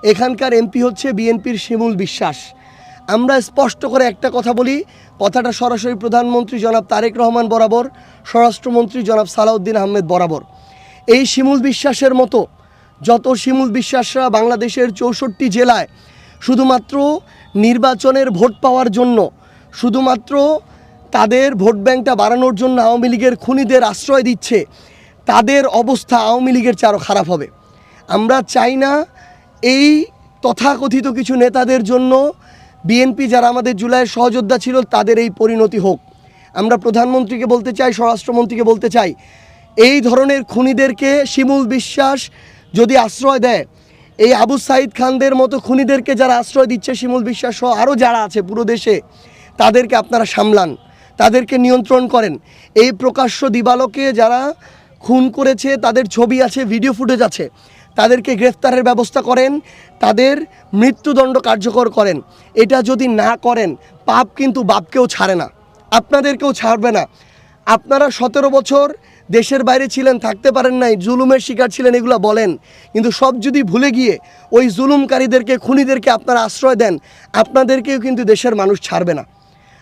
এখানকার এমপি হচ্ছে বিএনপির শিমুল বিশ্বাস। আমরা স্পষ্ট করে একটা কথা বলি, কথাটা সরাসরি প্রধানমন্ত্রী জনাব তারেক রহমান বরাবর, স্বরাষ্ট্রমন্ত্রী জনাব সালাউদ্দিন আহমেদ বরাবর। এই শিমুল বিশ্বাসের মতো যত শিমুল বিশ্বাসরা বাংলাদেশের 64 জেলায় শুধুমাত্র নির্বাচনের ভোট পাওয়ার জন্য, শুধুমাত্র তাদের ভোট ব্যাংকটা বাড়ানোর জন্য আওয়ামী লীগের খুনিদের আশ্রয় দিচ্ছে, তাদের অবস্থা আওয়ামী লীগের চেয়ে আরও খারাপ হবে। আমরা চাই না এই তথাকথিত কিছু নেতাদের জন্য বিএনপি যারা আমাদের জুলাইয়ের সহযোদ্ধা ছিল তাদের এই পরিণতি হোক। আমরা প্রধানমন্ত্রীকে বলতে চাই, স্বরাষ্ট্রমন্ত্রীকে বলতে চাই, এই ধরনের খুনিদেরকে শিমুল বিশ্বাস যদি আশ্রয় দেয়, এই আবু সাইদ খানদের মতো খুনিদেরকে যারা আশ্রয় দিচ্ছে, শিমুল বিশ্বাস সহ আরও যারা আছে পুরো দেশে, তাদেরকে আপনারা সামলান, তাদেরকে নিয়ন্ত্রণ করেন। এই প্রকাশ্য দিবালোকে যারা খুন করেছে তাদের ছবি আছে, ভিডিও ফুটেজ আছে, তাদেরকে গ্রেফতারের ব্যবস্থা করেন, তাদের মৃত্যুদণ্ড কার্যকর করেন। এটা যদি না করেন, পাপ কিন্তু বাপকেও ছাড়ে না, আপনাদেরকেও ছাড়বে না। আপনারা 17 বছর দেশের বাইরে ছিলেন, থাকতে পারেন নাই, জুলুমের শিকার ছিলেন, এগুলো বলেন, কিন্তু সব যদি ভুলে গিয়ে ওই জুলুমকারীদেরকে, খুনিদেরকে আপনারা আশ্রয় দেন, আপনাদেরকেও কিন্তু দেশের মানুষ ছাড়বে না।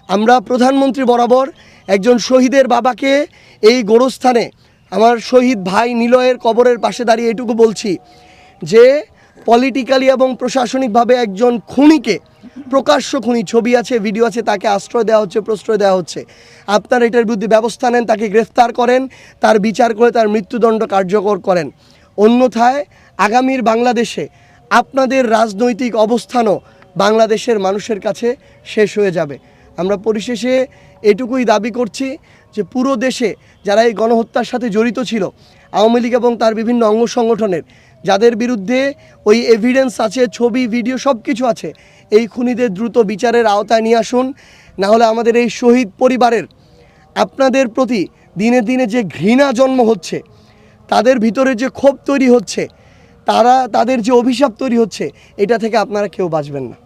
আমরা প্রধানমন্ত্রী বরাবর একজন শহীদের বাবাকে এই গোরস্থানে, আমার শহীদ ভাই নিলয়ের কবরের পাশে দাঁড়িয়ে এটুকু বলছি যে পলিটিক্যালি এবং প্রশাসনিকভাবে একজন খুনিকে, প্রকাশ্য খুনি, ছবি আছে, ভিডিও আছে, তাকে আশ্রয় দেওয়া হচ্ছে, প্রশ্রয় দেওয়া হচ্ছে। আপনারা এটার বিরুদ্ধে ব্যবস্থা নেন, তাকে গ্রেফতার করেন, তার বিচার করে তার মৃত্যুদণ্ড কার্যকর করেন। অন্যথায় আগামীর বাংলাদেশে আপনাদের রাজনৈতিক অবস্থানও বাংলাদেশের মানুষের কাছে শেষ হয়ে যাবে। আমরা পরিশেষে এটুকুই দাবি করছি যে পুরো দেশে যারা এই গণহত্যার সাথে জড়িত ছিল, আওয়ামী লীগ এবং তার বিভিন্ন অঙ্গ সংগঠনের, যাদের বিরুদ্ধে ওই এভিডেন্স আছে, ছবি, ভিডিও সব কিছু আছে, এই খুনিদের দ্রুত বিচারের আওতায় নিয়ে আসুন। না হলে আমাদের এই শহীদ পরিবারের আপনাদের প্রতি দিনে দিনে যে ঘৃণা জন্ম হচ্ছে, তাদের ভিতরে যে ক্ষোভ তৈরি হচ্ছে, তাদের যে অভিশাপ তৈরি হচ্ছে, এটা থেকে আপনারা কেউ বাঁচবেন না।